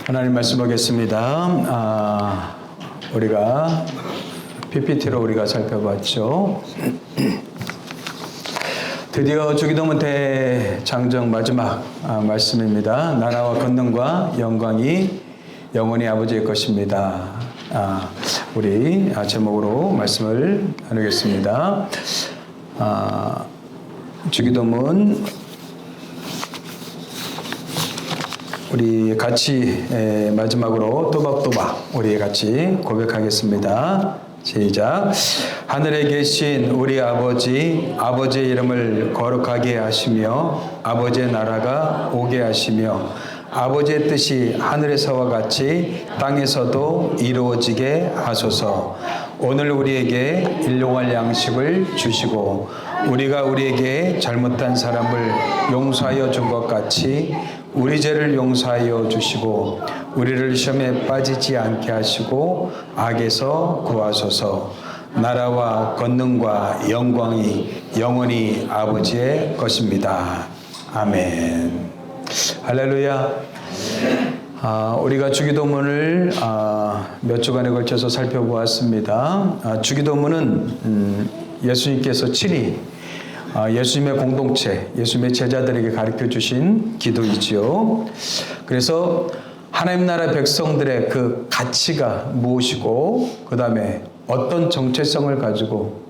하나님 말씀 보겠습니다. 우리가 PPT로 우리가 살펴봤죠. 드디어 주기도문 대장정 마지막 말씀입니다. 나라와 권능과 영광이 영원히 아버지의 것입니다. 우리 제목으로 말씀을 나누겠습니다. 주기도문 우리 같이 마지막으로 또박또박 우리 같이 고백하겠습니다. 시작. 하늘에 계신 우리 아버지, 아버지의 이름을 거룩하게 하시며 아버지의 나라가 오게 하시며 아버지의 뜻이 하늘에서와 같이 땅에서도 이루어지게 하소서. 오늘 우리에게 일용할 양식을 주시고 우리가 우리에게 잘못한 사람을 용서하여 준 것 같이 우리 죄를 용서하여 주시고 우리를 시험에 빠지지 않게 하시고 악에서 구하소서. 나라와 권능과 영광이 영원히 아버지의 것입니다. 아멘. 할렐루야. 우리가 주기도문을 몇 주간에 걸쳐서 살펴보았습니다. 주기도문은 예수님께서 친히 예수님의 공동체, 예수님의 제자들에게 가르쳐 주신 기도이지요. 그래서 하나님 나라 백성들의 그 가치가 무엇이고 그 다음에 어떤 정체성을 가지고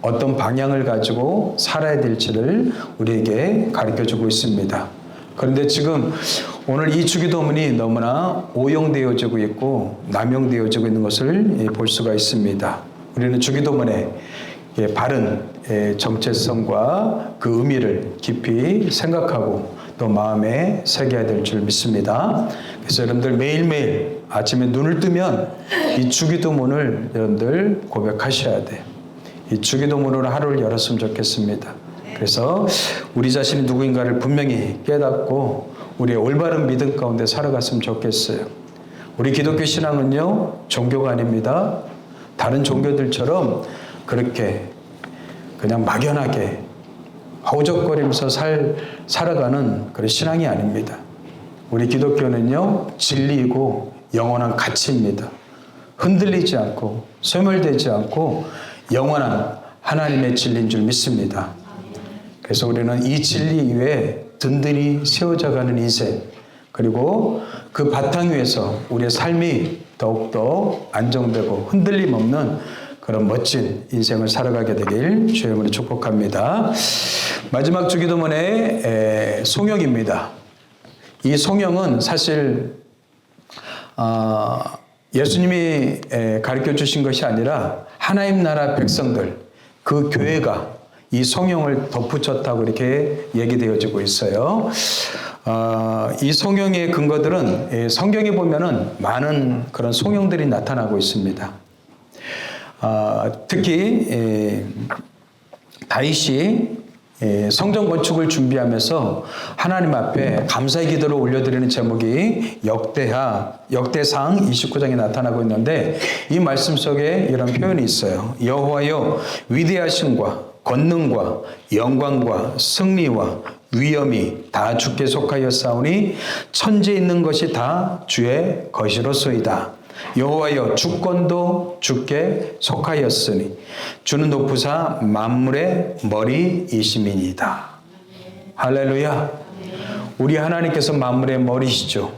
어떤 방향을 가지고 살아야 될지를 우리에게 가르쳐 주고 있습니다. 그런데 지금 오늘 이 주기도문이 너무나 오용되어지고 있고 남용되어지고 있는 것을 볼 수가 있습니다. 우리는 주기도문의 바른 정체성과 그 의미를 깊이 생각하고 또 마음에 새겨야 될 줄 믿습니다. 그래서 여러분들 매일매일 아침에 눈을 뜨면 이 주기도문을 여러분들 고백하셔야 돼요. 이 주기도문으로 하루를 열었으면 좋겠습니다. 그래서 우리 자신이 누구인가를 분명히 깨닫고 우리의 올바른 믿음 가운데 살아갔으면 좋겠어요. 우리 기독교 신앙은요, 종교가 아닙니다. 다른 종교들처럼 그렇게 그냥 막연하게 허우적거리면서 살아가는 그런 신앙이 아닙니다. 우리 기독교는요, 진리이고 영원한 가치입니다. 흔들리지 않고 소멸되지 않고 영원한 하나님의 진리인 줄 믿습니다. 그래서 우리는 이 진리 위에 든든히 세워져가는 인생, 그리고 그 바탕 위에서 우리의 삶이 더욱더 안정되고 흔들림 없는 그런 멋진 인생을 살아가게 되길 주의 이름으로 축복합니다. 마지막 주기도문의 송영입니다. 이 송영은 사실 예수님이 가르쳐 주신 것이 아니라 하나님 나라 백성들, 그 교회가 이 송영을 덧붙였다고 이렇게 얘기되어지고 있어요. 이 송영의 근거들은 성경에 보면은 많은 그런 송영들이 나타나고 있습니다. 특히 다윗이 성전 건축을 준비하면서 하나님 앞에 감사의 기도를 올려드리는 제목이 역대상 29장에 나타나고 있는데 이 말씀 속에 이런 표현이 있어요. 여호와여 위대하심과 권능과 영광과 승리와 위엄이 다 주께 속하였사오니 천지에 있는 것이 다 주의 것이로소이다. 여호와여 주권도 주께 속하였으니 주는 높으사 만물의 머리이심이니이다. 할렐루야. 우리 하나님께서 만물의 머리시죠.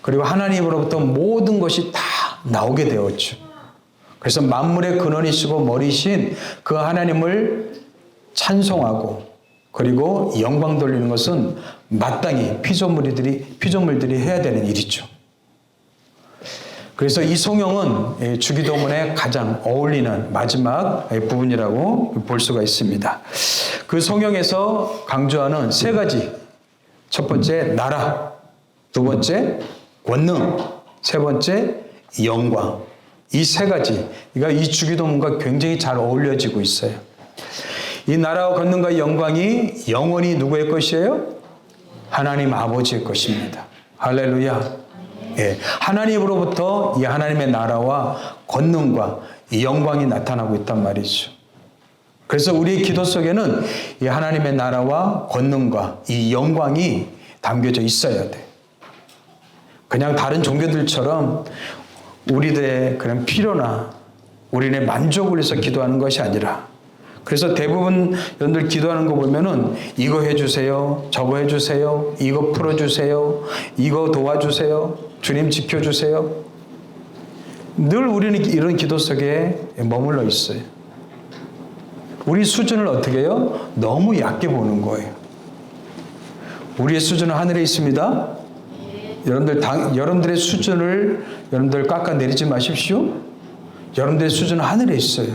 그리고 하나님으로부터 모든 것이 다 나오게 되었죠. 그래서 만물의 근원이시고 머리신 그 하나님을 찬송하고 그리고 영광 돌리는 것은 마땅히 피조물들이 해야 되는 일이죠. 그래서 이 송영은 주기도문에 가장 어울리는 마지막 부분이라고 볼 수가 있습니다. 그 송영에서 강조하는 세 가지. 첫 번째 나라, 두 번째 권능, 세 번째 영광. 이 세 가지. 그러니까 이 주기도문과 굉장히 잘 어울려지고 있어요. 이 나라와 권능과 영광이 영원히 누구의 것이에요? 하나님 아버지의 것입니다. 할렐루야. 하나님으로부터 이 하나님의 나라와 권능과 이 영광이 나타나고 있단 말이죠. 그래서 우리의 기도 속에는 이 하나님의 나라와 권능과 이 영광이 담겨져 있어야 돼. 그냥 다른 종교들처럼 우리들의 그런 필요나 우리의 만족을 위해서 기도하는 것이 아니라, 그래서 대부분 여러분들 기도하는 거 보면은 이거 해주세요, 저거 해주세요, 이거 풀어주세요, 이거 도와주세요, 주님 지켜주세요. 늘 우리는 이런 기도 속에 머물러 있어요. 우리 수준을 어떻게 해요? 너무 얕게 보는 거예요. 우리의 수준은 하늘에 있습니다. 여러분들의 수준을 여러분들 깎아내리지 마십시오. 여러분들의 수준은 하늘에 있어요.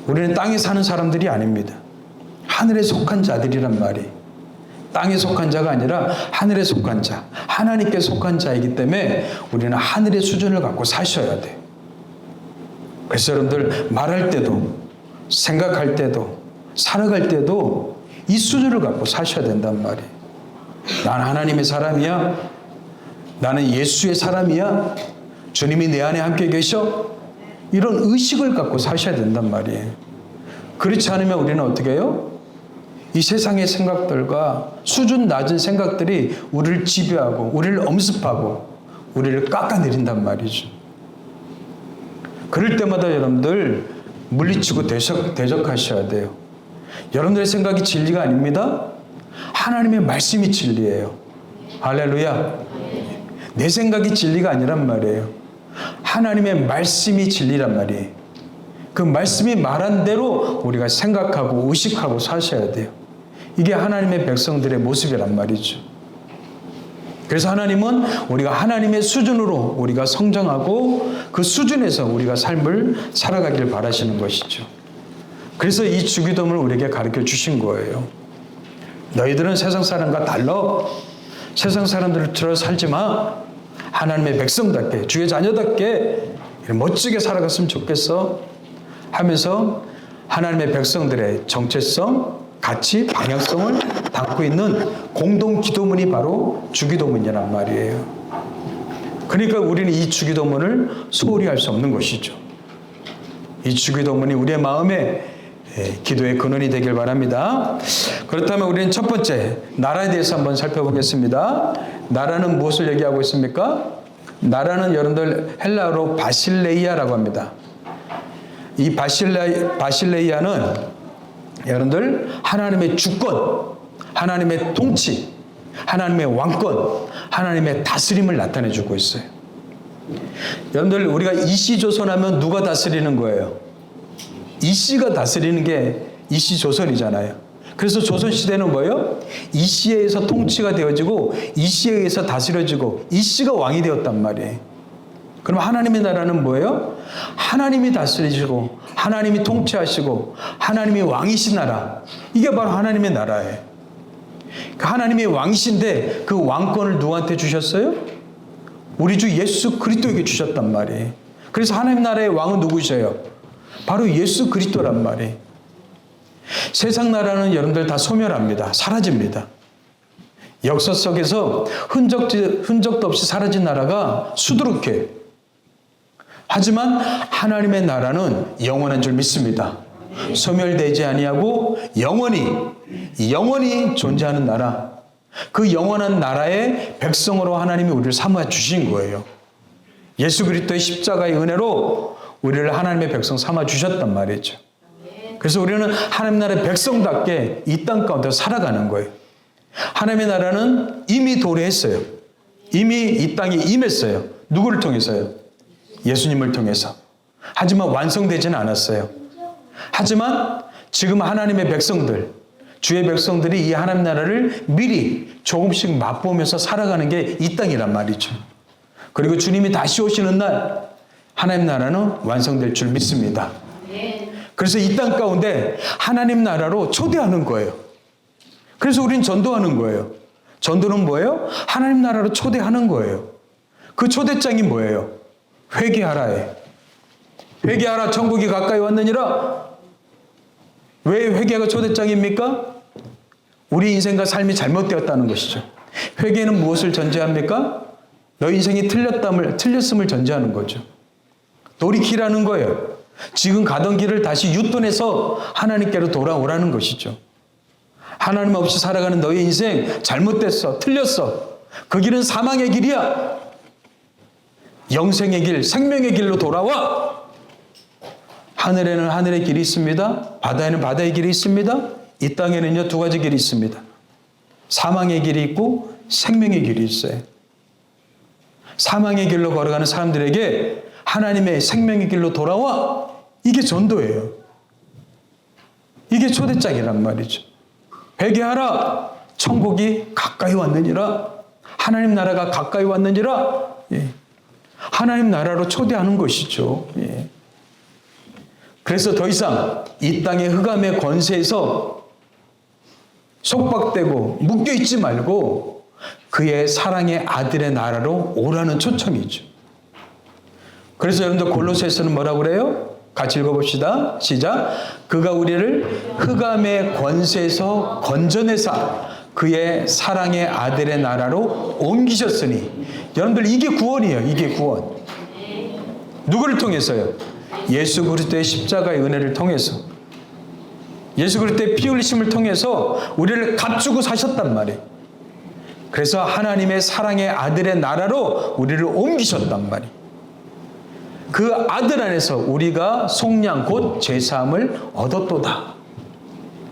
우리는 땅에 사는 사람들이 아닙니다. 하늘에 속한 자들이란 말이. 땅에 속한 자가 아니라 하늘에 속한 자, 하나님께 속한 자이기 때문에 우리는 하늘의 수준을 갖고 사셔야 돼요. 그래서 여러분들 말할 때도, 생각할 때도, 살아갈 때도 이 수준을 갖고 사셔야 된단 말이에요. 난 하나님의 사람이야. 나는 예수의 사람이야. 주님이 내 안에 함께 계셔. 이런 의식을 갖고 사셔야 된단 말이에요. 그렇지 않으면 우리는 어떻게 해요? 이 세상의 생각들과 수준 낮은 생각들이 우리를 지배하고 우리를 엄습하고 우리를 깎아내린단 말이죠. 그럴 때마다 여러분들 물리치고 대적하셔야 돼요. 여러분들의 생각이 진리가 아닙니다. 하나님의 말씀이 진리예요. 할렐루야. 내 생각이 진리가 아니란 말이에요. 하나님의 말씀이 진리란 말이에요. 그 말씀이 말한 대로 우리가 생각하고 의식하고 사셔야 돼요. 이게 하나님의 백성들의 모습이란 말이죠. 그래서 하나님은 우리가 하나님의 수준으로 우리가 성장하고 그 수준에서 우리가 삶을 살아가길 바라시는 것이죠. 그래서 이 주기도문을 우리에게 가르쳐 주신 거예요. 너희들은 세상 사람과 달라. 세상 사람들처럼 살지 마. 하나님의 백성답게, 주의 자녀답게 멋지게 살아갔으면 좋겠어 하면서 하나님의 백성들의 정체성, 가치, 방향성을 담고 있는 공동 기도문이 바로 주기도문이란 말이에요. 그러니까 우리는 이 주기도문을 소홀히 할 수 없는 것이죠. 이 주기도문이 우리의 마음에 기도의 근원이 되길 바랍니다. 그렇다면 우리는 첫 번째 나라에 대해서 한번 살펴보겠습니다. 나라는 무엇을 얘기하고 있습니까? 나라는 여러분들 헬라어로 바실레이아라고 합니다. 이 바실레이아는 여러분들 하나님의 주권, 하나님의 통치, 하나님의 왕권, 하나님의 다스림을 나타내주고 있어요. 여러분들 우리가 이시조선하면 누가 다스리는 거예요? 이씨가 다스리는 게 이시조선이잖아요. 그래서 조선시대는 뭐예요? 이씨에 의해서 통치가 되어지고 이씨에 의해서 다스려지고 이씨가 왕이 되었단 말이에요. 그럼 하나님의 나라는 뭐예요? 하나님이 다스리시고 하나님이 통치하시고 하나님이 왕이신 나라. 이게 바로 하나님의 나라예요. 하나님의 왕이신데 그 왕권을 누구한테 주셨어요? 우리 주 예수 그리스도에게 주셨단 말이에요. 그래서 하나님 나라의 왕은 누구셔요? 바로 예수 그리스도란 말이에요. 세상 나라는 여러분들 다 소멸합니다. 사라집니다. 역사 속에서 흔적도 없이 사라진 나라가 수두룩해. 하지만 하나님의 나라는 영원한 줄 믿습니다. 소멸되지 아니하고 영원히 존재하는 나라. 그 영원한 나라의 백성으로 하나님이 우리를 삼아 주신 거예요. 예수 그리스도의 십자가의 은혜로 우리를 하나님의 백성 삼아 주셨단 말이죠. 그래서 우리는 하나님 나라의 백성답게 이 땅 가운데 살아가는 거예요. 하나님의 나라는 이미 도래했어요. 이미 이 땅에 임했어요. 누구를 통해서요? 예수님을 통해서. 하지만 완성되지는 않았어요. 하지만 지금 하나님의 백성들, 주의 백성들이 이 하나님 나라를 미리 조금씩 맛보면서 살아가는 게 이 땅이란 말이죠. 그리고 주님이 다시 오시는 날 하나님 나라는 완성될 줄 믿습니다. 그래서 이 땅 가운데 하나님 나라로 초대하는 거예요. 그래서 우리는 전도하는 거예요. 전도는 뭐예요? 하나님 나라로 초대하는 거예요. 그 초대장이 뭐예요? 회개하라에. 회개하라, 천국이 가까이 왔느니라. 왜 회개가 초대장입니까? 우리 인생과 삶이 잘못되었다는 것이죠. 회개는 무엇을 전제합니까? 너희 인생이 틀렸음을 전제하는 거죠. 돌이키라는 거예요. 지금 가던 길을 다시 유턴해서 하나님께로 돌아오라는 것이죠. 하나님 없이 살아가는 너희 인생 잘못됐어, 틀렸어. 그 길은 사망의 길이야. 영생의 길, 생명의 길로 돌아와. 하늘에는 하늘의 길이 있습니다. 바다에는 바다의 길이 있습니다. 이 땅에는요, 두 가지 길이 있습니다. 사망의 길이 있고 생명의 길이 있어요. 사망의 길로 걸어가는 사람들에게 하나님의 생명의 길로 돌아와. 이게 전도예요. 이게 초대장이란 말이죠. 회개하라. 천국이 가까이 왔느니라. 하나님 나라가 가까이 왔느니라. 예. 하나님 나라로 초대하는 것이죠. 예. 그래서 더 이상 이 땅의 흑암의 권세에서 속박되고 묶여있지 말고 그의 사랑의 아들의 나라로 오라는 초청이죠. 그래서 여러분들 골로새서는 뭐라고 그래요? 같이 읽어봅시다. 시작. 그가 우리를 흑암의 권세에서 건져내사 그의 사랑의 아들의 나라로 옮기셨으니. 여러분들 이게 구원이에요. 이게 구원. 누구를 통해서요? 예수 그리스도의 십자가의 은혜를 통해서. 예수 그리스도의 피 흘리심을 통해서 우리를 값주고 사셨단 말이에요. 그래서 하나님의 사랑의 아들의 나라로 우리를 옮기셨단 말이에요. 그 아들 안에서 우리가 속량 곧 죄사함을 얻었도다.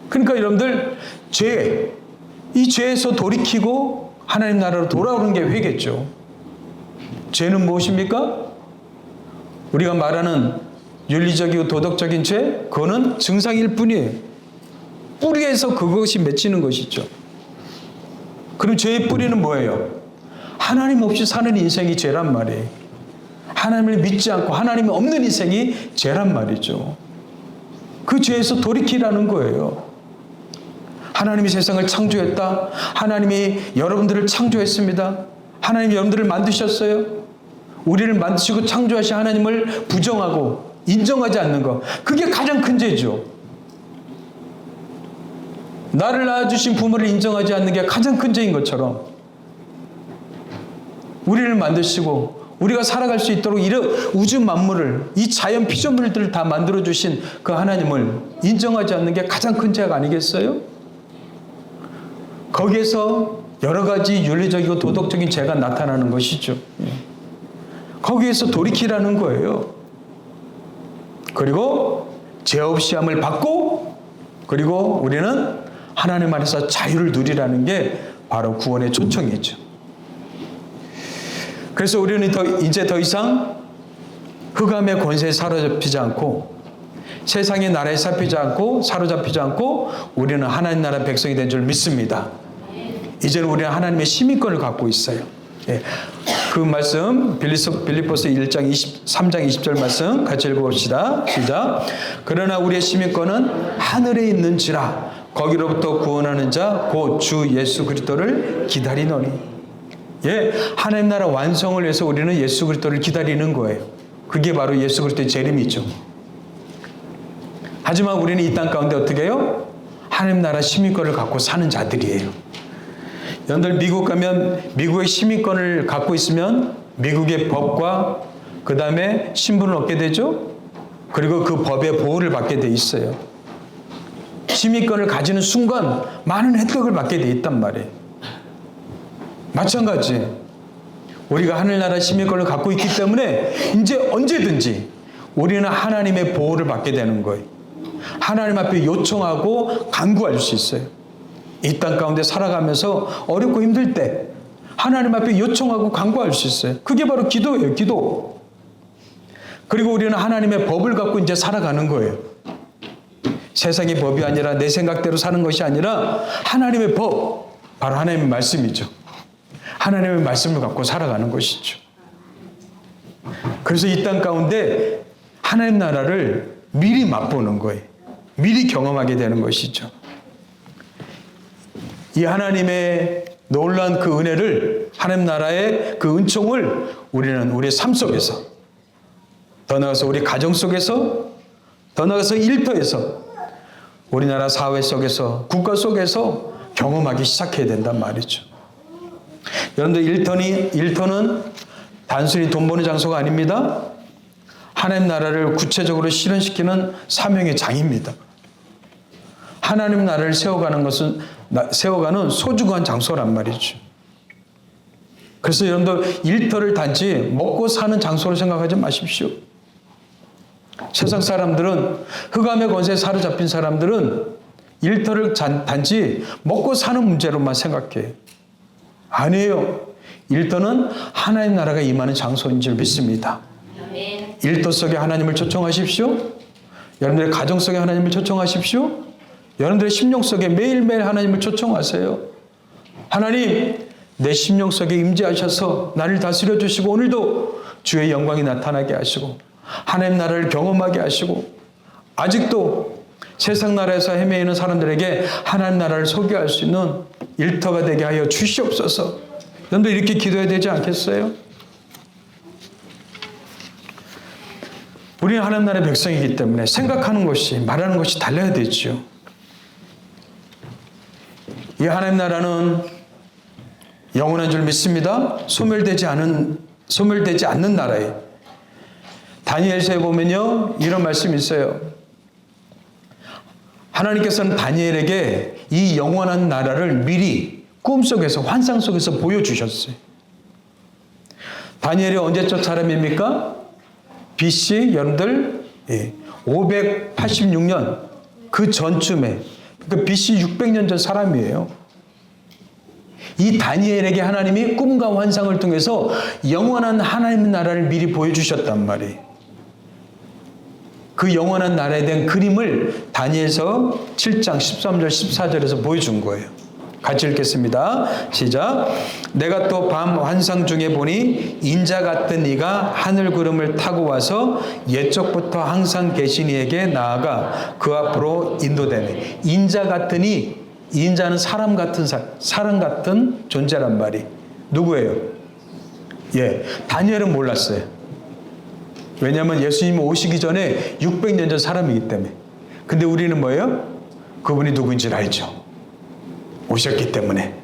그러니까 여러분들 이 죄에서 돌이키고 하나님 나라로 돌아오는 게 회개죠. 죄는 무엇입니까? 우리가 말하는 윤리적이고 도덕적인 죄, 그거는 증상일 뿐이에요. 뿌리에서 그것이 맺히는 것이죠. 그럼 죄의 뿌리는 뭐예요? 하나님 없이 사는 인생이 죄란 말이에요. 하나님을 믿지 않고 하나님이 없는 인생이 죄란 말이죠. 그 죄에서 돌이키라는 거예요. 하나님이 세상을 창조했다. 하나님이 여러분들을 창조했습니다. 하나님이 여러분들을 만드셨어요. 우리를 만드시고 창조하신 하나님을 부정하고 인정하지 않는 것. 그게 가장 큰 죄죠. 나를 낳아주신 부모를 인정하지 않는 게 가장 큰 죄인 것처럼 우리를 만드시고 우리가 살아갈 수 있도록 이런 우주 만물을, 이 자연 피조물들을 다 만들어주신 그 하나님을 인정하지 않는 게 가장 큰 죄가 아니겠어요? 거기에서 여러 가지 윤리적이고 도덕적인 죄가 나타나는 것이죠. 거기에서 돌이키라는 거예요. 그리고 죄 없이 함을 받고, 그리고 우리는 하나님 안에서 자유를 누리라는 게 바로 구원의 초청이죠. 그래서 우리는 이제 더 이상 흑암의 권세에 사로잡히지 않고 세상의 나라에 사로잡히지 않고 우리는 하나님 나라 백성이 된 줄 믿습니다. 이제는 우리는 하나님의 시민권을 갖고 있어요. 예. 그 말씀 빌립보서 1장 3장 20절 말씀 같이 읽어봅시다. 시작. 그러나 우리의 시민권은 하늘에 있는지라 거기로부터 구원하는 자 곧 주 예수 그리스도를 기다리노니. 예, 하나님 나라 완성을 위해서 우리는 예수 그리스도를 기다리는 거예요. 그게 바로 예수 그리스도의 재림이죠. 하지만 우리는 이 땅 가운데 어떻게 해요? 하나님 나라 시민권을 갖고 사는 자들이에요. 여러분들 미국 가면 미국의 시민권을 갖고 있으면 미국의 법과 그 다음에 신분을 얻게 되죠. 그리고 그 법의 보호를 받게 돼 있어요. 시민권을 가지는 순간 많은 혜택을 받게 돼 있단 말이에요. 마찬가지 우리가 하늘나라 시민권을 갖고 있기 때문에 이제 언제든지 우리는 하나님의 보호를 받게 되는 거예요. 하나님 앞에 요청하고 간구할 수 있어요. 이 땅 가운데 살아가면서 어렵고 힘들 때 하나님 앞에 요청하고 간구할 수 있어요. 그게 바로 기도예요. 기도. 그리고 우리는 하나님의 법을 갖고 이제 살아가는 거예요. 세상의 법이 아니라 내 생각대로 사는 것이 아니라 하나님의 법, 바로 하나님의 말씀이죠. 하나님의 말씀을 갖고 살아가는 것이죠. 그래서 이 땅 가운데 하나님 나라를 미리 맛보는 거예요. 미리 경험하게 되는 것이죠. 이 하나님의 놀라운 그 은혜를, 하나님 나라의 그 은총을 우리는 우리의 삶 속에서, 더 나아가서 우리 가정 속에서, 더 나아가서 일터에서, 우리나라 사회 속에서, 국가 속에서 경험하기 시작해야 된단 말이죠. 여러분들 일터는 단순히 돈 버는 장소가 아닙니다. 하나님 나라를 구체적으로 실현시키는 사명의 장입니다. 하나님 나라를 세워가는 소중한 장소란 말이죠. 그래서 여러분들 일터를 단지 먹고 사는 장소로 생각하지 마십시오. 세상 사람들은, 흑암의 권세에 사로잡힌 사람들은 일터를 단지 먹고 사는 문제로만 생각해요. 아니에요. 일터는 하나님 나라가 임하는 장소인 줄 믿습니다. 일터 속에 하나님을 초청하십시오. 여러분들의 가정 속에 하나님을 초청하십시오. 여러분들의 심령 속에 매일매일 하나님을 초청하세요. 하나님, 내 심령 속에 임재하셔서 나를 다스려 주시고 오늘도 주의 영광이 나타나게 하시고 하나님 나라를 경험하게 하시고 아직도 세상 나라에서 헤매이는 사람들에게 하나님 나라를 소개할 수 있는 일터가 되게 하여 주시옵소서. 여러분들 이렇게 기도해야 되지 않겠어요? 우리는 하나님 나라의 백성이기 때문에 생각하는 것이, 말하는 것이 달라야 되죠. 이 하나님 나라는 영원한 줄 믿습니다. 소멸되지 않는 나라예요. 다니엘서에 보면요, 이런 말씀이 있어요. 하나님께서는 다니엘에게 이 영원한 나라를 미리 꿈속에서, 환상 속에서 보여주셨어요. 다니엘이 언제적 사람입니까? BC 여러분들 586년 그 전쯤에, 그러니까 BC 600년 전 사람이에요. 이 다니엘에게 하나님이 꿈과 환상을 통해서 영원한 하나님 나라를 미리 보여주셨단 말이에요. 그 영원한 나라에 대한 그림을 다니엘서 7장 13절 14절에서 보여준 거예요. 같이 읽겠습니다. 시작. 내가 또 밤 환상 중에 보니 인자 같은 이가 하늘 구름을 타고 와서 옛적부터 항상 계신 이에게 나아가 그 앞으로 인도되네. 인자 같은 이, 인자는 사람 같은 존재란 말이. 누구예요? 다니엘은 몰랐어요. 왜냐하면 예수님이 오시기 전에 600년 전 사람이기 때문에. 근데 우리는 뭐예요? 그분이 누구인지를 알죠. 오셨기 때문에.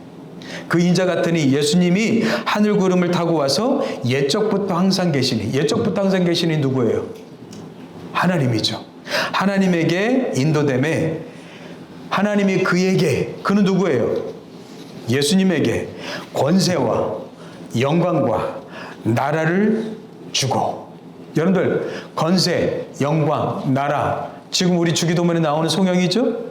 그 인자 같으니 예수님이 하늘 구름을 타고 와서 옛적부터 항상 계시니, 옛적부터 항상 계시니 누구예요? 하나님이죠. 하나님에게 인도됨에 하나님이 그에게, 그는 누구예요? 예수님에게 권세와 영광과 나라를 주고. 여러분들, 권세, 영광, 나라, 지금 우리 주기도문에 나오는 성경이죠?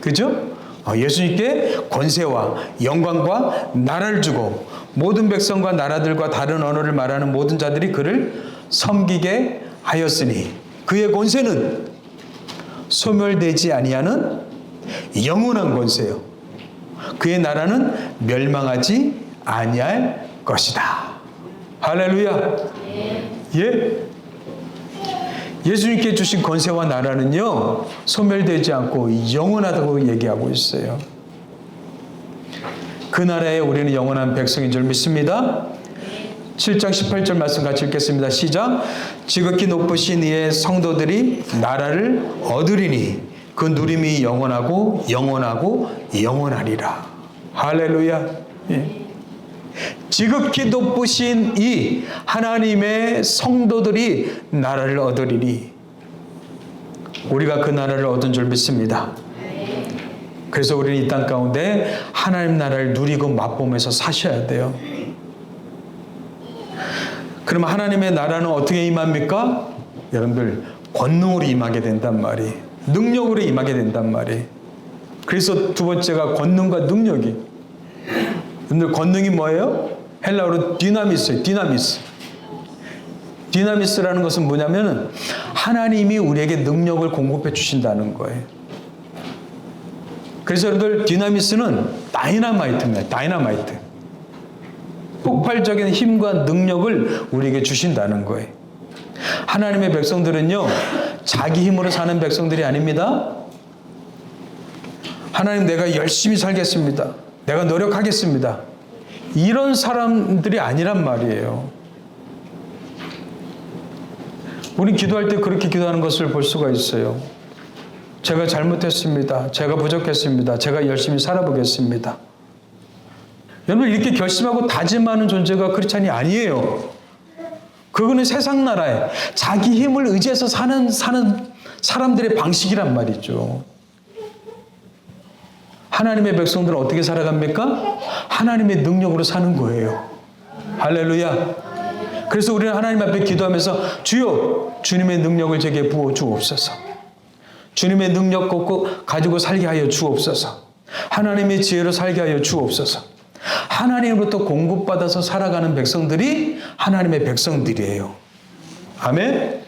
그죠? 예수님께 권세와 영광과 나라를 주고 모든 백성과 나라들과 다른 언어를 말하는 모든 자들이 그를 섬기게 하였으니 그의 권세는 소멸되지 아니하는 영원한 권세요. 그의 나라는 멸망하지 아니할 것이다. 할렐루야. 예수님께 주신 권세와 나라는요, 소멸되지 않고 영원하다고 얘기하고 있어요. 그 나라에 우리는 영원한 백성인 줄 믿습니다. 7장 18절 말씀 같이 읽겠습니다. 시작. 지극히 높으신 이의 성도들이 나라를 얻으리니 그 누림이 영원하고 영원하고 영원하리라. 할렐루야. 지극히 높으신 이 하나님의 성도들이 나라를 얻으리니 우리가 그 나라를 얻은 줄 믿습니다. 그래서 우리는 이 땅 가운데 하나님 나라를 누리고 맛보면서 사셔야 돼요. 그럼 하나님의 나라는 어떻게 임합니까? 여러분들, 권능으로 임하게 된단 말이에요. 능력으로 임하게 된단 말이에요. 그래서 두 번째가 권능과 능력이. 여러분들, 권능이 뭐예요? 헬라어로 디나미스예요. 디나미스. 디나미스라는 것은 뭐냐면 하나님이 우리에게 능력을 공급해 주신다는 거예요. 그래서 여러분들, 디나미스는 다이나마이트입니다. 다이나마이트. 폭발적인 힘과 능력을 우리에게 주신다는 거예요. 하나님의 백성들은요, 자기 힘으로 사는 백성들이 아닙니다. 하나님, 내가 열심히 살겠습니다. 내가 노력하겠습니다. 이런 사람들이 아니란 말이에요. 우리 기도할 때 그렇게 기도하는 것을 볼 수가 있어요. 제가 잘못했습니다. 제가 부족했습니다. 제가 열심히 살아보겠습니다. 여러분, 이렇게 결심하고 다짐하는 존재가 크리스찬이 아니에요. 그거는 세상 나라에 자기 힘을 의지해서 사는 사람들의 방식이란 말이죠. 하나님의 백성들은 어떻게 살아갑니까? 하나님의 능력으로 사는 거예요. 할렐루야. 그래서 우리는 하나님 앞에 기도하면서 주여 주님의 능력을 제게 부어 주옵소서. 주님의 능력 가지고 살게 하여 주옵소서. 하나님의 지혜로 살게 하여 주옵소서. 하나님으로부터 공급받아서 살아가는 백성들이 하나님의 백성들이에요. 아멘.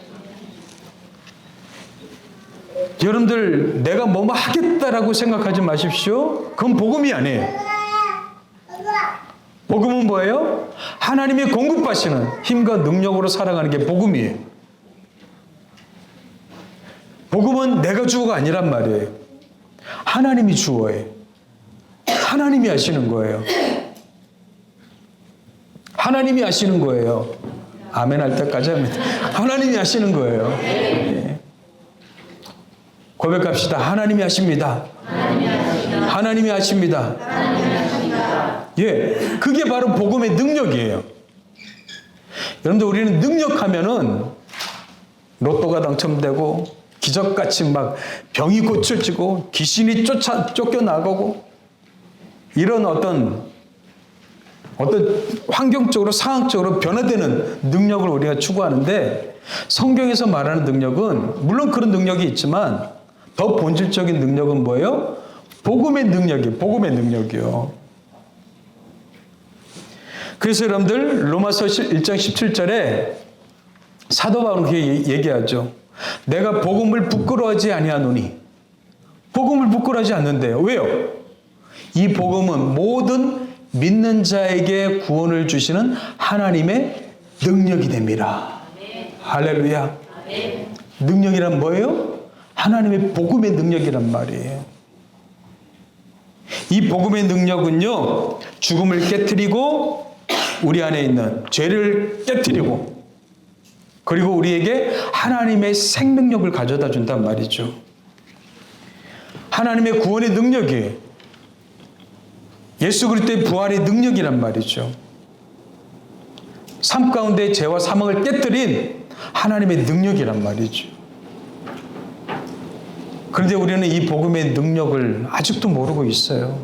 여러분들 내가 뭐뭐 하겠다라고 생각하지 마십시오. 그건 복음이 아니에요. 복음은 뭐예요? 하나님이 공급하시는 힘과 능력으로 살아가는 게 복음이에요. 복음은 내가 주어가 아니란 말이에요. 하나님이 주어예요. 하나님이 하시는 거예요. 하나님이 하시는 거예요. 아멘 할 때까지 합니다. 하나님이 하시는 거예요. 예. 고백합시다. 하나님이 하십니다. 하나님이 하십니다. 예, 그게 바로 복음의 능력이에요. 여러분들 우리는 능력하면은 로또가 당첨되고 기적같이 막 병이 고쳐지고 귀신이 쫓겨나가고 이런 어떤 환경적으로 상황적으로 변화되는 능력을 우리가 추구하는데 성경에서 말하는 능력은 물론 그런 능력이 있지만 더 본질적인 능력은 뭐예요? 복음의 능력이에요. 복음의 능력이요. 그래서 여러분들 로마서 1장 17절에 사도 바울은 그렇게 얘기하죠. 내가 복음을 부끄러워하지 아니하노니. 복음을 부끄러워하지 않는데요. 왜요? 이 복음은 모든 믿는 자에게 구원을 주시는 하나님의 능력이 됩니다. 할렐루야. 능력이란 뭐예요? 하나님의 복음의 능력이란 말이에요. 이 복음의 능력은요, 죽음을 깨트리고 우리 안에 있는 죄를 깨트리고 그리고 우리에게 하나님의 생명력을 가져다 준단 말이죠. 하나님의 구원의 능력이에요. 예수 그리스도의 부활의 능력이란 말이죠. 삶 가운데 죄와 사망을 깨뜨린 하나님의 능력이란 말이죠. 그런데 우리는 이 복음의 능력을 아직도 모르고 있어요.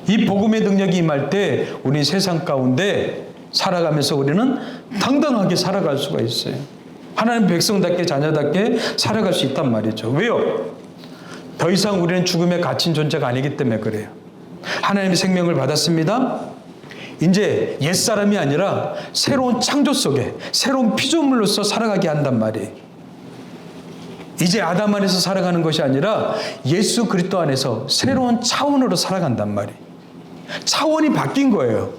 이 복음의 능력이 임할 때 우리 세상 가운데 살아가면서 우리는 당당하게 살아갈 수가 있어요. 하나님 백성답게 자녀답게 살아갈 수 있단 말이죠. 왜요? 더 이상 우리는 죽음에 갇힌 존재가 아니기 때문에 그래요. 하나님의 생명을 받았습니다. 이제 옛사람이 아니라 새로운 창조 속에 새로운 피조물로서 살아가게 한단 말이에요. 이제 아담 안에서 살아가는 것이 아니라 예수 그리스도 안에서 새로운 차원으로 살아간단 말이에요. 차원이 바뀐 거예요.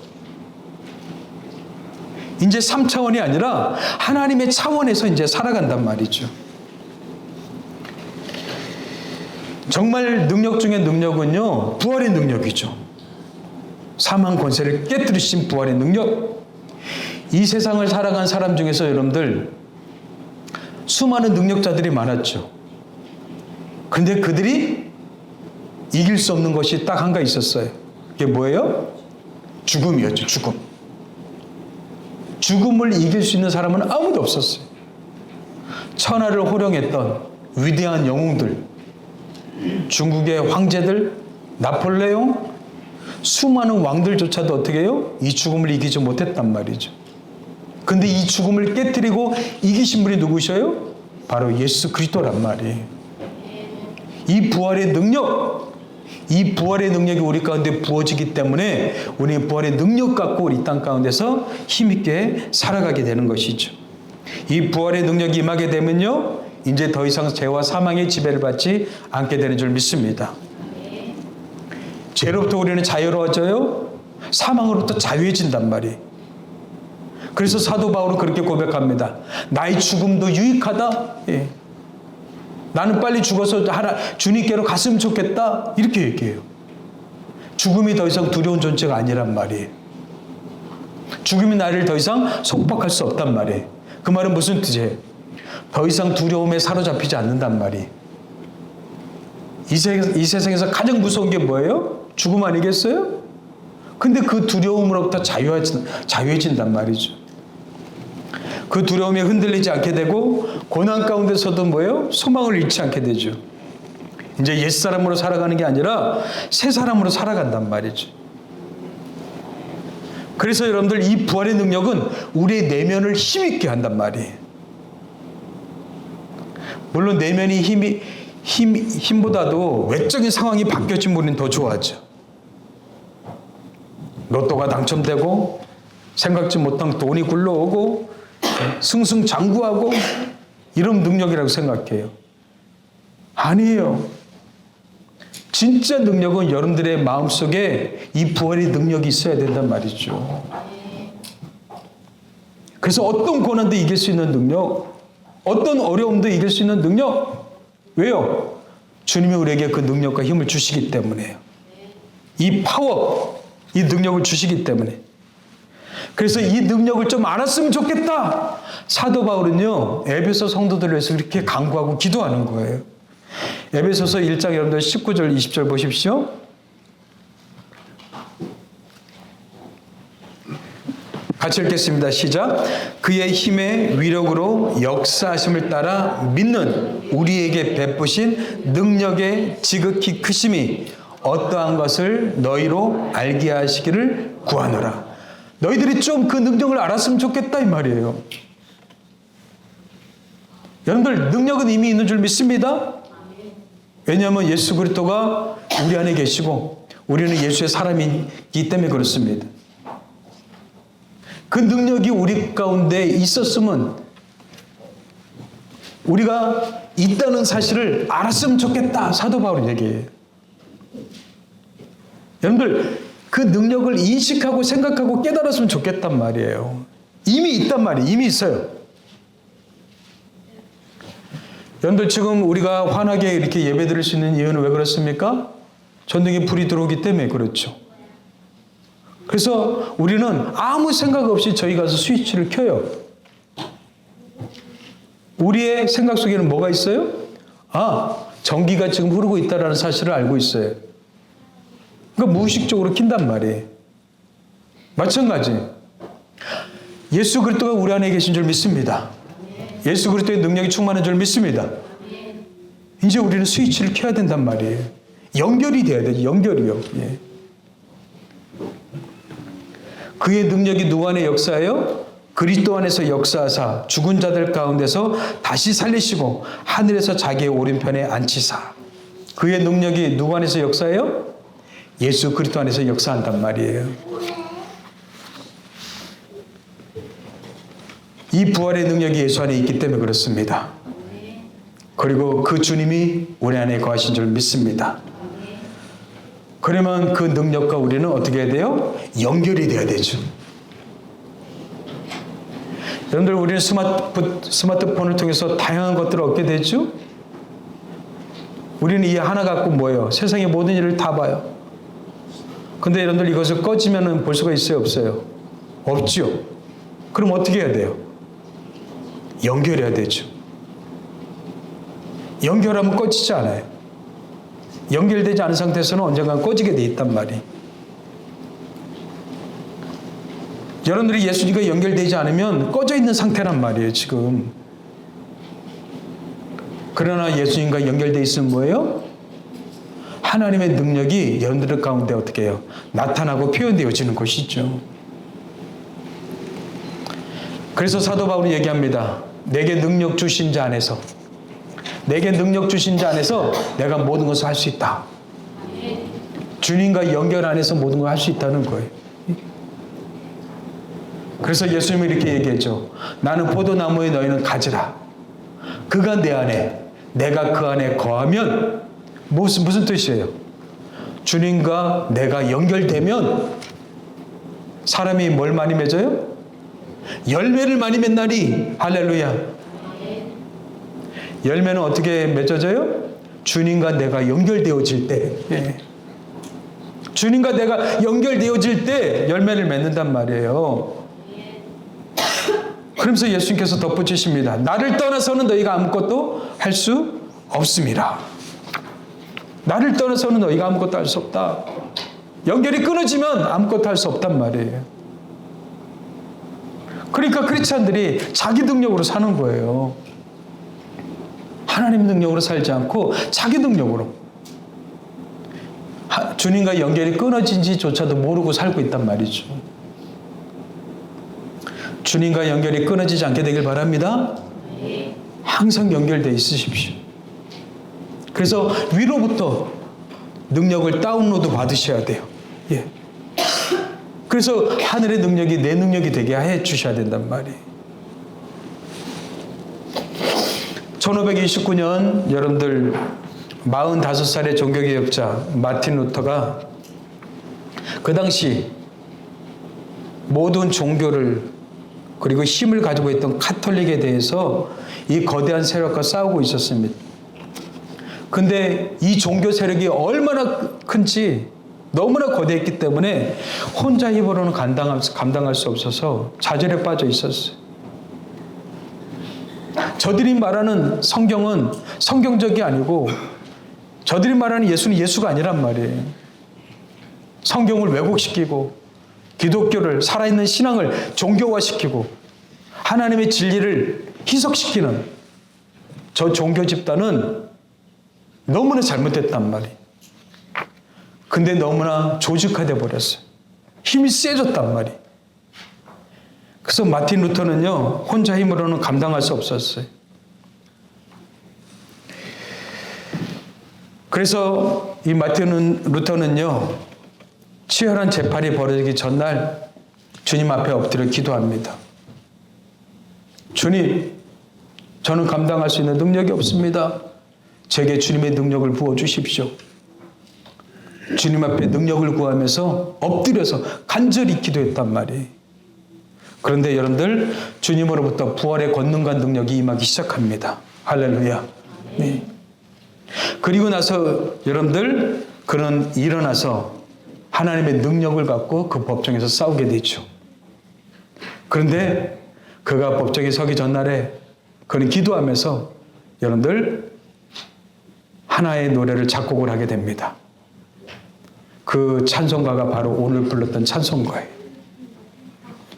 이제 3차원이 아니라 하나님의 차원에서 이제 살아간단 말이죠. 정말 능력 중에 능력은요, 부활의 능력이죠. 사망 권세를 깨뜨리신 부활의 능력. 이 세상을 살아간 사람 중에서 여러분들 수많은 능력자들이 많았죠. 그런데 그들이 이길 수 없는 것이 딱 한 가지 있었어요. 그게 뭐예요? 죽음이었죠. 죽음. 죽음을 이길 수 있는 사람은 아무도 없었어요. 천하를 호령했던 위대한 영웅들, 중국의 황제들, 나폴레옹, 수많은 왕들조차도 어떻게 해요? 이 죽음을 이기지 못했단 말이죠. 근데 이 죽음을 깨뜨리고 이기신 분이 누구셔요? 바로 예수 그리스도란 말이에요. 이 부활의 능력, 이 부활의 능력이 우리 가운데 부어지기 때문에 우리 부활의 능력 갖고 우리 땅 가운데서 힘있게 살아가게 되는 것이죠. 이 부활의 능력이 임하게 되면요, 이제 더 이상 죄와 사망의 지배를 받지 않게 되는 줄 믿습니다. 죄로부터 우리는 자유로워져요. 사망으로부터 자유해진단 말이에요. 그래서 사도 바울은 그렇게 고백합니다. 나의 죽음도 유익하다. 예. 나는 빨리 죽어서 주님께로 갔으면 좋겠다. 이렇게 얘기해요. 죽음이 더 이상 두려운 존재가 아니란 말이에요. 죽음이 나를 더 이상 속박할 수 없단 말이에요. 그 말은 무슨 뜻이에요? 더 이상 두려움에 사로잡히지 않는단 말이에요. 이 세상에서 가장 무서운 게 뭐예요? 죽음 아니겠어요? 근데 그 두려움으로부터 자유해진단 말이죠. 그 두려움에 흔들리지 않게 되고 고난 가운데서도 뭐예요? 소망을 잃지 않게 되죠. 이제 옛사람으로 살아가는 게 아니라 새 사람으로 살아간단 말이죠. 그래서 여러분들 이 부활의 능력은 우리의 내면을 힘있게 한단 말이에요. 물론 내면이 힘보다도 외적인 상황이 바뀌어지면 우리는 더 좋아하죠. 로또가 당첨되고 생각지 못한 돈이 굴러오고 승승장구하고 이런 능력이라고 생각해요. 아니에요. 진짜 능력은 여러분들의 마음속에 이 부활의 능력이 있어야 된단 말이죠. 그래서 어떤 고난도 이길 수 있는 능력, 어떤 어려움도 이길 수 있는 능력. 왜요? 주님이 우리에게 그 능력과 힘을 주시기 때문에요. 이 파워, 이 능력을 주시기 때문에. 그래서 이 능력을 좀 알았으면 좋겠다. 사도 바울은요, 에베소 성도들을 위해서 이렇게 간구하고 기도하는 거예요. 에베소서 1장 여러분들 19절 20절 보십시오. 같이 읽겠습니다. 시작. 그의 힘의 위력으로 역사하심을 따라 믿는 우리에게 베푸신 능력의 지극히 크심이 어떠한 것을 너희로 알게 하시기를 구하노라. 너희들이 좀 그 능력을 알았으면 좋겠다 이 말이에요. 여러분들 능력은 이미 있는 줄 믿습니다. 왜냐하면 예수 그리스도가 우리 안에 계시고 우리는 예수의 사람이기 때문에 그렇습니다. 그 능력이 우리 가운데 있었으면 우리가 있다는 사실을 알았으면 좋겠다. 사도 바울은 얘기해요. 여러분들 그 능력을 인식하고 생각하고 깨달았으면 좋겠단 말이에요. 이미 있단 말이에요. 이미 있어요. 여러분들 지금 우리가 환하게 이렇게 예배드릴 수 있는 이유는 왜 그렇습니까? 전등에 불이 들어오기 때문에 그렇죠. 그래서 우리는 아무 생각 없이 저희 가서 스위치를 켜요. 우리의 생각 속에는 뭐가 있어요? 전기가 지금 흐르고 있다는 사실을 알고 있어요. 그러니까 무의식적으로 킨단 말이에요. 마찬가지. 예수 그리스도가 우리 안에 계신 줄 믿습니다. 예수 그리스도의 능력이 충만한 줄 믿습니다. 이제 우리는 스위치를 켜야 된단 말이에요. 연결이 돼야 돼요. 연결이요. 예. 그의 능력이 누구 안에 역사하여? 그리스도 안에서 역사하사 죽은 자들 가운데서 다시 살리시고 하늘에서 자기의 오른편에 앉히사. 그의 능력이 누구 안에서 역사해요? 예수 그리스도 안에서 역사한단 말이에요. 이 부활의 능력이 예수 안에 있기 때문에 그렇습니다. 그리고 그 주님이 우리 안에 거하신 줄 믿습니다. 그러면 그 능력과 우리는 어떻게 해야 돼요? 연결이 돼야 되죠. 여러분들 우리는 스마트폰을 통해서 다양한 것들을 얻게 되죠. 우리는 이 하나 갖고 뭐예요? 세상의 모든 일을 다 봐요. 근데 여러분들 이것을 꺼지면 볼 수가 있어요? 없어요? 없죠. 그럼 어떻게 해야 돼요? 연결해야 되죠. 연결하면 꺼지지 않아요. 연결되지 않은 상태에서는 언젠가 꺼지게 돼 있단 말이에요. 여러분들이 예수님과 연결되지 않으면 꺼져 있는 상태란 말이에요, 지금. 그러나 예수님과 연결되어 있으면 뭐예요? 하나님의 능력이 여러분들 가운데 어떻게 해요? 나타나고 표현되어지는 것이죠. 그래서 사도 바울이 얘기합니다. 내게 능력 주신 자 안에서, 내게 능력 주신 자 안에서 내가 모든 것을 할 수 있다. 주님과 연결 안에서 모든 걸 할 수 있다는 거예요. 그래서 예수님이 이렇게 얘기했죠. 나는 포도나무에 너희는 가지라. 그가 내 안에, 내가 그 안에 거하면 무슨 뜻이에요? 주님과 내가 연결되면 사람이 뭘 많이 맺어요? 열매를 많이 맺나니. 할렐루야. 열매는 어떻게 맺어져요? 주님과 내가 연결되어질 때. 예. 주님과 내가 연결되어질 때 열매를 맺는단 말이에요. 그러면서 예수님께서 덧붙이십니다. 나를 떠나서는 너희가 아무것도 할 수 없습니다. 나를 떠나서는 너희가 아무것도 할 수 없다. 연결이 끊어지면 아무것도 할 수 없단 말이에요. 그러니까 크리스찬들이 자기 능력으로 사는 거예요. 하나님 능력으로 살지 않고 자기 능력으로. 주님과 연결이 끊어진지조차도 모르고 살고 있단 말이죠. 주님과 연결이 끊어지지 않게 되길 바랍니다. 항상 연결되어 있으십시오. 그래서 위로부터 능력을 다운로드 받으셔야 돼요. 예. 그래서 하늘의 능력이 내 능력이 되게 해 주셔야 된단 말이에요. 1529년 여러분들 45살의 종교개혁자 마틴 루터가 그 당시 모든 종교를 그리고 힘을 가지고 있던 카톨릭에 대해서 이 거대한 세력과 싸우고 있었습니다. 근데 이 종교 세력이 얼마나 큰지 너무나 거대했기 때문에 혼자 힘으로는 감당할 수 없어서 좌절에 빠져 있었어요. 저들이 말하는 성경은 성경적이 아니고 저들이 말하는 예수는 예수가 아니란 말이에요. 성경을 왜곡시키고 기독교를 살아있는 신앙을 종교화시키고 하나님의 진리를 희석시키는 저 종교 집단은 너무나 잘못됐단 말이에요. 근데 너무나 조직화돼 버렸어요. 힘이 세졌단 말이에요. 그래서 마틴 루터는요, 혼자 힘으로는 감당할 수 없었어요. 그래서 이 마틴 루터는요, 치열한 재판이 벌어지기 전날 주님 앞에 엎드려 기도합니다. 주님, 저는 감당할 수 있는 능력이 없습니다. 제게 주님의 능력을 부어주십시오. 주님 앞에 능력을 구하면서 엎드려서 간절히 기도했단 말이에요. 그런데 여러분들, 주님으로부터 부활의 권능과 능력이 임하기 시작합니다. 할렐루야. 네. 그리고 나서 여러분들, 그는 일어나서 하나님의 능력을 갖고 그 법정에서 싸우게 되죠. 그런데 그가 법정에 서기 전날에 그는 기도하면서 여러분들 하나의 노래를 작곡을 하게 됩니다. 그 찬송가가 바로 오늘 불렀던 찬송가예요.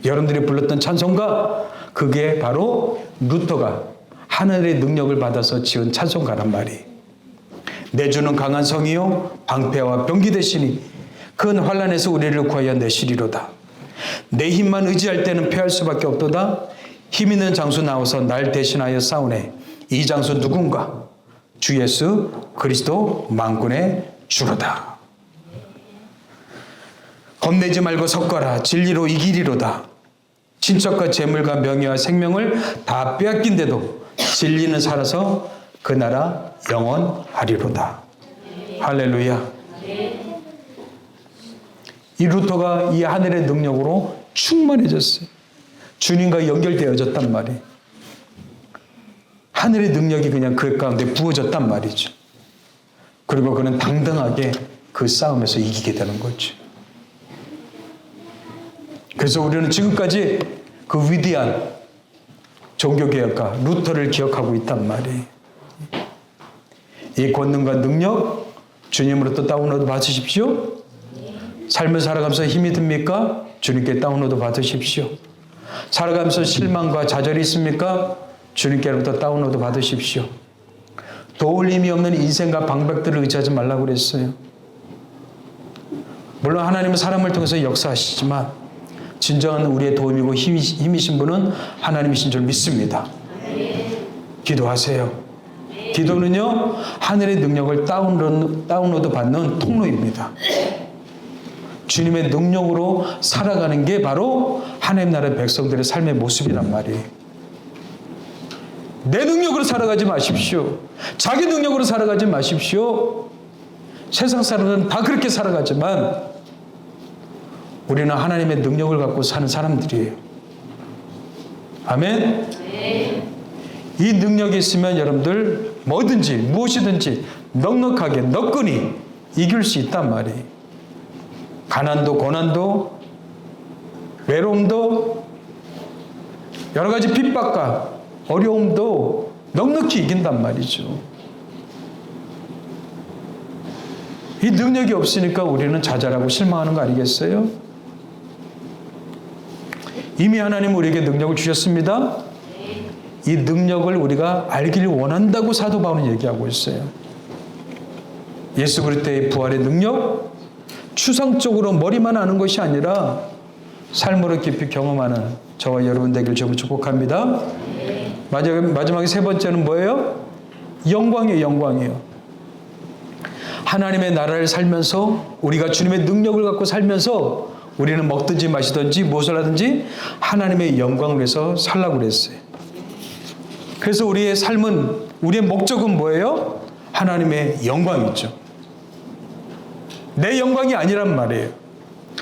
여러분들이 불렀던 찬송가, 그게 바로 루터가 하늘의 능력을 받아서 지은 찬송가란 말이에요. 내 주는 강한 성이요 방패와 병기 되시니 큰 환난에서 우리를 구하여 내시리로다. 내 힘만 의지할 때는 패할 수밖에 없도다. 힘 있는 장수 나와서 날 대신하여 싸우네. 이 장수 누군가? 주 예수 그리스도 만군의 주로다. 겁내지 말고 섞어라. 진리로 이기리로다. 친척과 재물과 명예와 생명을 다 빼앗긴데도 진리는 살아서 그 나라 영원하리로다. 할렐루야. 이 루터가 이 하늘의 능력으로 충만해졌어요. 주님과 연결되어졌단 말이에요. 하늘의 능력이 그냥 그 가운데 부어졌단 말이죠. 그리고 그는 당당하게 그 싸움에서 이기게 되는 거죠. 그래서 우리는 지금까지 그 위대한 종교개혁가 루터를 기억하고 있단 말이에요. 이 권능과 능력 주님으로부터 다운로드 받으십시오. 삶을 살아가면서 힘이 듭니까? 주님께 다운로드 받으십시오. 살아가면서 실망과 좌절이 있습니까? 주님께로부터 다운로드 받으십시오. 도울 힘이 없는 인생과 방법들을 의지하지 말라고 그랬어요. 물론 하나님은 사람을 통해서 역사하시지만 진정한 우리의 도움이고 힘이신 분은 하나님이신 줄 믿습니다. 기도하세요. 기도는요, 하늘의 능력을 다운로드 받는 통로입니다. 주님의 능력으로 살아가는 게 바로 하나님 나라의 백성들의 삶의 모습이란 말이에요. 내 능력으로 살아가지 마십시오. 자기 능력으로 살아가지 마십시오. 세상 사람들은 다 그렇게 살아가지만 우리는 하나님의 능력을 갖고 사는 사람들이에요. 아멘? 이 능력이 있으면 여러분들 뭐든지 무엇이든지 넉넉하게 너끈히 이길 수 있단 말이에요. 가난도 고난도 외로움도 여러 가지 핍박과 어려움도 넉넉히 이긴단 말이죠. 이 능력이 없으니까 우리는 좌절하고 실망하는 거 아니겠어요? 이미 하나님은 우리에게 능력을 주셨습니다. 이 능력을 우리가 알기를 원한다고 사도 바울은 얘기하고 있어요. 예수 그리스도의 부활의 능력, 추상적으로 머리만 아는 것이 아니라 삶으로 깊이 경험하는 저와 여러분 되길 주님으로 축복합니다. 마지막에 세 번째는 뭐예요? 영광이에요. 영광이에요. 하나님의 나라를 살면서 우리가 주님의 능력을 갖고 살면서 우리는 먹든지 마시든지 무엇을 하든지 하나님의 영광을 위해서 살라고 그랬어요. 그래서 우리의 삶은, 우리의 목적은 뭐예요? 하나님의 영광이죠. 내 영광이 아니란 말이에요.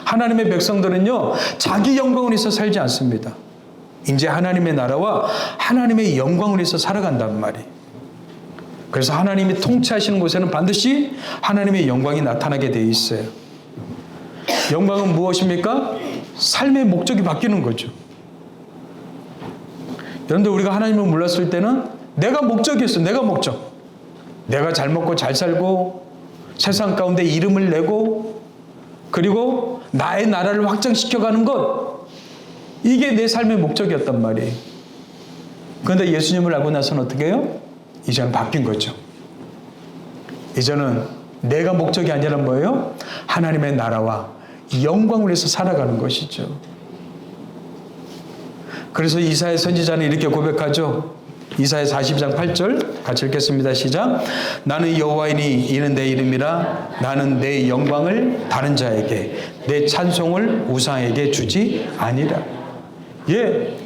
하나님의 백성들은요, 자기 영광을 위해서 살지 않습니다. 이제 하나님의 나라와 하나님의 영광을 위해서 살아간단 말이에요. 그래서 하나님이 통치하시는 곳에는 반드시 하나님의 영광이 나타나게 되어 있어요. 영광은 무엇입니까? 삶의 목적이 바뀌는 거죠. 여러분들, 우리가 하나님을 몰랐을 때는 내가 목적이었어요. 내가 목적. 내가 잘 먹고 잘 살고 세상 가운데 이름을 내고 그리고 나의 나라를 확장시켜가는 것, 이게 내 삶의 목적이었단 말이에요. 그런데 예수님을 알고 나서는 어떻게 해요? 이제는 바뀐 거죠. 이제는 내가 목적이 아니라 뭐예요? 하나님의 나라와 영광을 위해서 살아가는 것이죠. 그래서 이사야 선지자는 이렇게 고백하죠. 이사야 42장 8절 같이 읽겠습니다. 시작. 나는 여호와이니 이는 내 이름이라. 나는 내 영광을 다른 자에게, 내 찬송을 우상에게 주지 아니라. 예,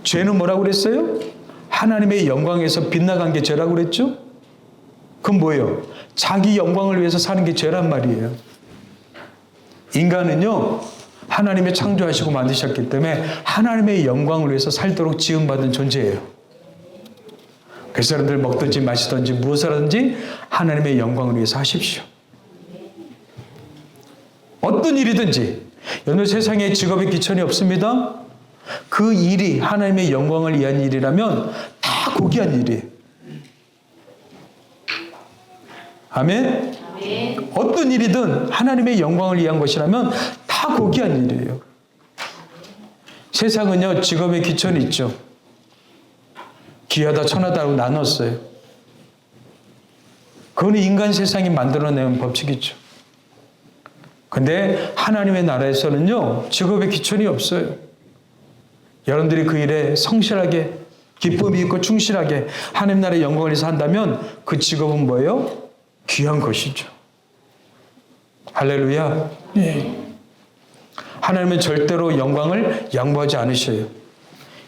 죄는 뭐라고 그랬어요? 하나님의 영광에서 빗나간 게 죄라고 그랬죠? 그건 뭐예요? 자기 영광을 위해서 사는 게 죄란 말이에요. 인간은요, 하나님의 창조하시고 만드셨기 때문에 하나님의 영광을 위해서 살도록 지음받은 존재예요. 그래서 여러분들 먹든지 마시든지 무엇을 하든지 하나님의 영광을 위해서 하십시오. 어떤 일이든지. 여러분, 세상에 직업에 귀천이 없습니다. 그 일이 하나님의 영광을 위한 일이라면 다 고귀한 일이에요. 아멘? 어떤 일이든 하나님의 영광을 위한 것이라면 다 고귀한 일이에요. 세상은요, 직업에 귀천이 있죠. 귀하다 천하다고 나눴어요. 그건 인간 세상이 만들어내는 법칙이죠. 근데 하나님의 나라에서는요, 직업에 귀천이 없어요. 여러분들이 그 일에 성실하게, 기쁨이 있고 충실하게 하나님 나라의 영광을 위해서 한다면 그 직업은 뭐예요? 귀한 것이죠. 할렐루야. 네. 하나님은 절대로 영광을 양보하지 않으셔요.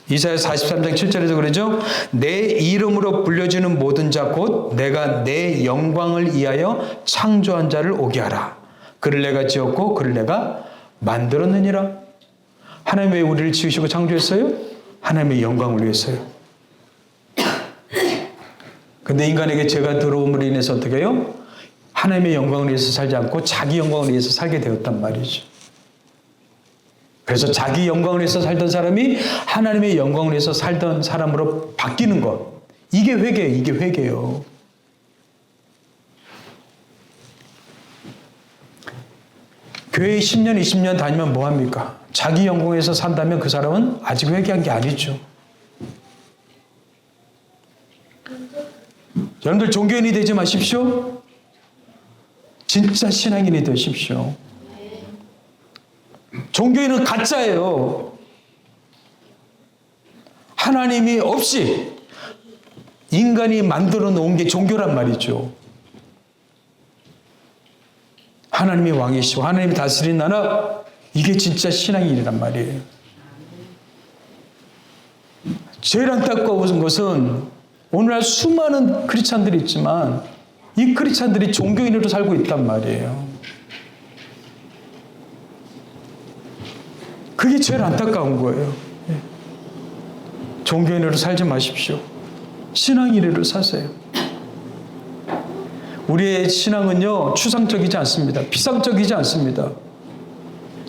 이사야 43장 7절에서 그러죠. 내 이름으로 불려지는 모든 자 곧 내가 내 영광을 위하여 창조한 자를 오게 하라. 그를 내가 지었고 그를 내가 만들었느니라. 하나님 왜 우리를 지으시고 창조했어요? 하나님의 영광을 위해서요. 근데 인간에게 죄가 들어옴으로 인해서 어떻게 해요? 하나님의 영광을 위해서 살지 않고 자기 영광을 위해서 살게 되었단 말이죠. 그래서 자기 영광을 위해서 살던 사람이 하나님의 영광을 위해서 살던 사람으로 바뀌는 것. 이게 회개예요. 이게 회개예요. 교회 10년, 20년 다니면 뭐합니까? 자기 영광에서 산다면 그 사람은 아직 회개한 게 아니죠. 여러분들 종교인이 되지 마십시오. 진짜 신앙인이 되십시오. 종교인은 가짜예요. 하나님이 없이 인간이 만들어 놓은 게 종교란 말이죠. 하나님이 왕이시고 하나님이 다스리는 나라, 이게 진짜 신앙인이란 말이에요. 제일 안타까운 것은 오늘날 수많은 크리스찬들이 있지만 이 크리스찬들이 종교인으로 살고 있단 말이에요. 그게 제일 안타까운 거예요. 종교인으로 살지 마십시오. 신앙인으로 사세요. 우리의 신앙은요, 추상적이지 않습니다. 피상적이지 않습니다.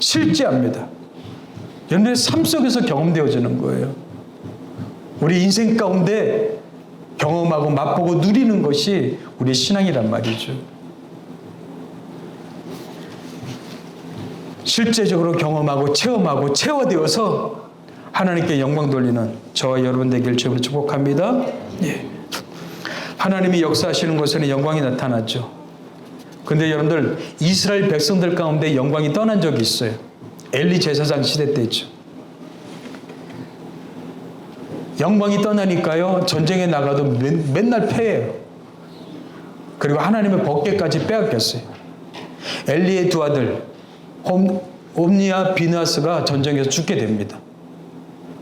실제합니다. 여러분의 삶 속에서 경험되어지는 거예요. 우리 인생 가운데 경험하고 맛보고 누리는 것이 우리의 신앙이란 말이죠. 실제적으로 경험하고 체험하고 체화되어서 하나님께 영광 돌리는 저와 여러분 되길 주님으로 축복합니다. 예. 하나님이 역사하시는 곳에는 영광이 나타났죠. 근데 여러분들, 이스라엘 백성들 가운데 영광이 떠난 적이 있어요. 엘리 제사장 시대 때죠. 영광이 떠나니까요, 전쟁에 나가도 맨날 패해요. 그리고 하나님의 법궤까지 빼앗겼어요. 엘리의 두 아들 홈니와 비느하스가 전쟁에서 죽게 됩니다.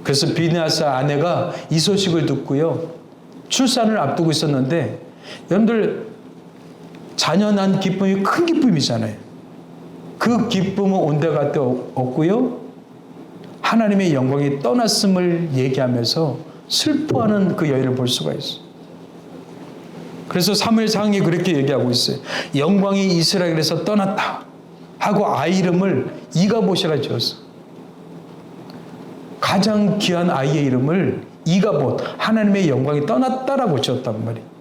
그래서 비느하스 아내가 이 소식을 듣고요, 출산을 앞두고 있었는데, 여러분들 자녀 난 기쁨이 큰 기쁨이잖아요. 그 기쁨은 온데간데 없고요, 하나님의 영광이 떠났음을 얘기하면서 슬퍼하는 그 여인을 볼 수가 있어요. 그래서 사무엘상이 그렇게 얘기하고 있어요. 영광이 이스라엘에서 떠났다 하고 아이 이름을 이가봇이라 지었어. 가장 귀한 아이의 이름을 이가봇, 하나님의 영광이 떠났다라고 지었단 말이에요.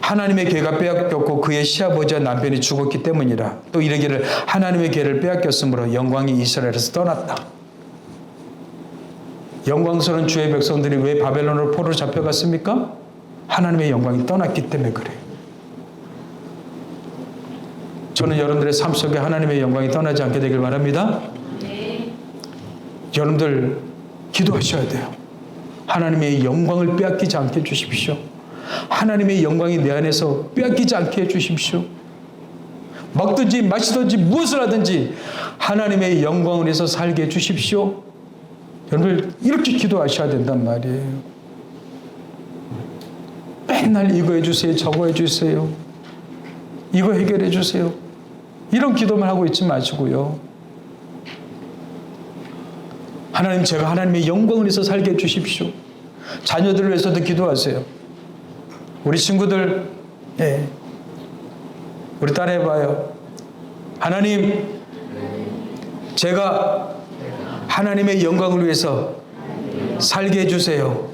하나님의 계가 빼앗겼고 그의 시아버지와 남편이 죽었기 때문이라. 또 이르기를 하나님의 계를 빼앗겼으므로 영광이 이스라엘에서 떠났다. 영광스러운 주의 백성들이 왜 바벨론으로 포로로 잡혀갔습니까? 하나님의 영광이 떠났기 때문에 그래요. 저는 여러분들의 삶 속에 하나님의 영광이 떠나지 않게 되길 바랍니다. 네. 여러분들 기도하셔야 돼요. 하나님의 영광을 빼앗기지 않게 해주십시오. 하나님의 영광이 내 안에서 빼앗기지 않게 해주십시오. 먹든지 마시든지 무엇을 하든지 하나님의 영광을 위해서 살게 해주십시오. 여러분들 이렇게 기도하셔야 된단 말이에요. 맨날 이거 해주세요, 저거 해주세요, 이거 해결해 주세요, 이런 기도만 하고 있지 마시고요. 하나님, 제가 하나님의 영광을 위해서 살게 해주십시오. 자녀들을 위해서도 기도하세요. 우리 친구들, 우리 딸 해봐요. 하나님, 제가 하나님의 영광을 위해서 살게 해주세요.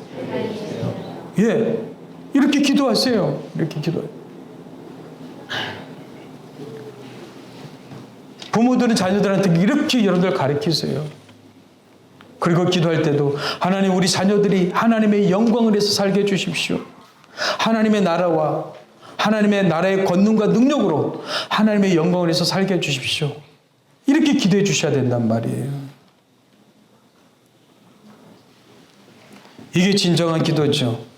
이렇게 기도하세요. 이렇게 기도해요. 부모들은 자녀들한테 이렇게 여러분들 가르치세요. 그리고 기도할 때도 하나님, 우리 자녀들이 하나님의 영광을 위해서 살게 해주십시오. 하나님의 나라와 하나님의 나라의 권능과 능력으로 하나님의 영광을 위해서 살게 해주십시오. 이렇게 기도해 주셔야 된단 말이에요. 이게 진정한 기도죠.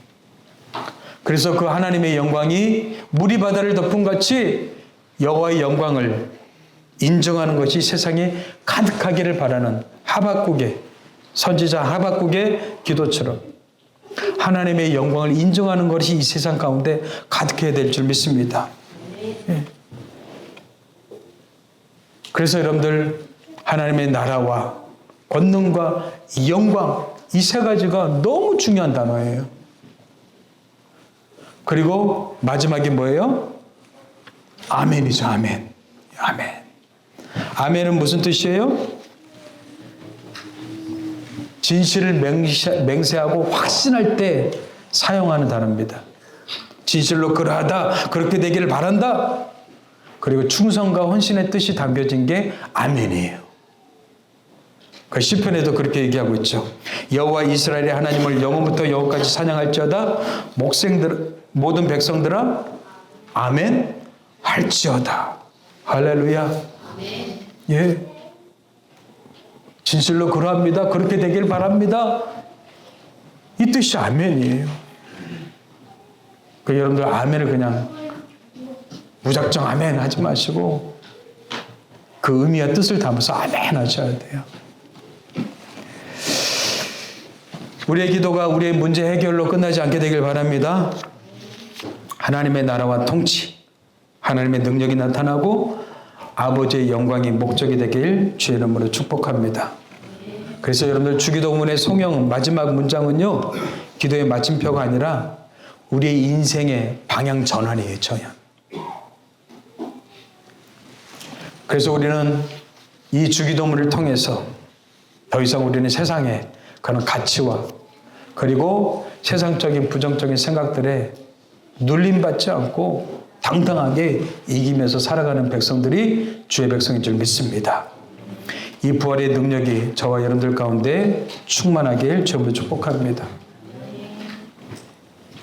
그래서 그 하나님의 영광이 물이 바다를 덮은 같이 여호와의 영광을 인정하는 것이 세상에 가득하기를 바라는 하박국의, 선지자 하박국의 기도처럼 하나님의 영광을 인정하는 것이 이 세상 가운데 가득해야 될 줄 믿습니다. 그래서 여러분들 하나님의 나라와 권능과 영광, 이 세 가지가 너무 중요한 단어예요. 그리고 마지막이 뭐예요? 아멘이죠. 아멘. 아멘. 아멘은 무슨 뜻이에요? 진실을 맹세하고 확신할 때 사용하는 단어입니다. 진실로 그러하다, 그렇게 되기를 바란다. 그리고 충성과 헌신의 뜻이 담겨진 게 아멘이에요. 그 시편에도 그렇게 얘기하고 있죠. 여호와 이스라엘의 하나님을 영원부터 영원까지 찬양할지어다. 모든 백성들아 아멘 할지어다. 할렐루야. 아멘. 진실로 그러합니다. 그렇게 되길 바랍니다. 이 뜻이 아멘이에요. 그 여러분들 아멘을 그냥 무작정 아멘 하지 마시고 그 의미와 뜻을 담아서 아멘 하셔야 돼요. 우리의 기도가 우리의 문제 해결로 끝나지 않게 되길 바랍니다. 하나님의 나라와 통치, 하나님의 능력이 나타나고 아버지의 영광이 목적이 되길 주의 이름으로 축복합니다. 그래서 여러분들 주기도문의 송영 마지막 문장은요, 기도의 마침표가 아니라 우리의 인생의 방향 전환이에요. 전환. 그래서 우리는 이 주기도문을 통해서 더 이상 우리는 세상에 그런 가치와 그리고 세상적인 부정적인 생각들에 눌림받지 않고 당당하게 이기면서 살아가는 백성들이 주의 백성인 줄 믿습니다. 이 부활의 능력이 저와 여러분들 가운데 충만하길 주님으로 축복합니다.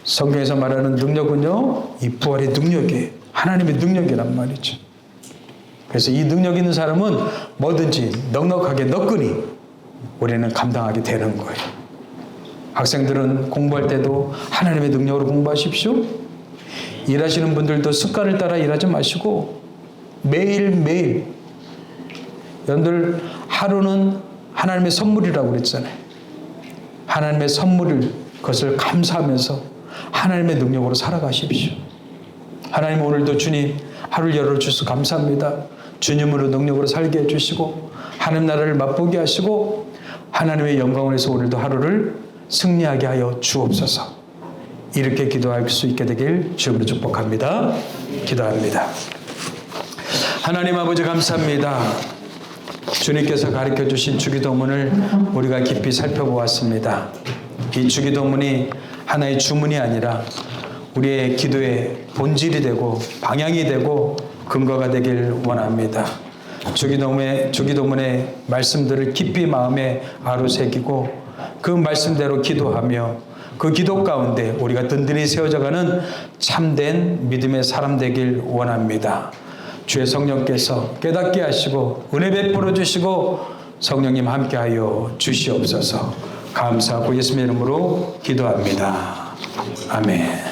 성경에서 말하는 능력은요, 이 부활의 능력이 하나님의 능력이란 말이죠. 그래서 이 능력 있는 사람은 뭐든지 넉넉하게 너끈히 우리는 감당하게 되는 거예요. 학생들은 공부할 때도 하나님의 능력으로 공부하십시오. 일하시는 분들도 습관을 따라 일하지 마시고 매일매일, 여러분들 하루는 하나님의 선물이라고 그랬잖아요. 하나님의 선물을, 그것을 감사하면서 하나님의 능력으로 살아가십시오. 하나님, 오늘도 주님 하루를 열어주셔서 감사합니다. 주님으로 능력으로 살게 해주시고 하나님 나라를 맛보게 하시고 하나님의 영광을 위해서 오늘도 하루를 승리하게 하여 주옵소서. 이렇게 기도할 수 있게 되길 주님으로 축복합니다. 기도합니다. 하나님 아버지 감사합니다. 주님께서 가르쳐 주신 주기도문을 우리가 깊이 살펴보았습니다. 이 주기도문이 하나의 주문이 아니라 우리의 기도의 본질이 되고 방향이 되고 근거가 되길 원합니다. 주기도문의 말씀들을 깊이 마음에 아로새기고 그 말씀대로 기도하며 그 기도 가운데 우리가 든든히 세워져가는 참된 믿음의 사람 되길 원합니다. 주의 성령께서 깨닫게 하시고 은혜 베풀어 주시고 성령님 함께하여 주시옵소서. 감사하고 예수님의 이름으로 기도합니다. 아멘.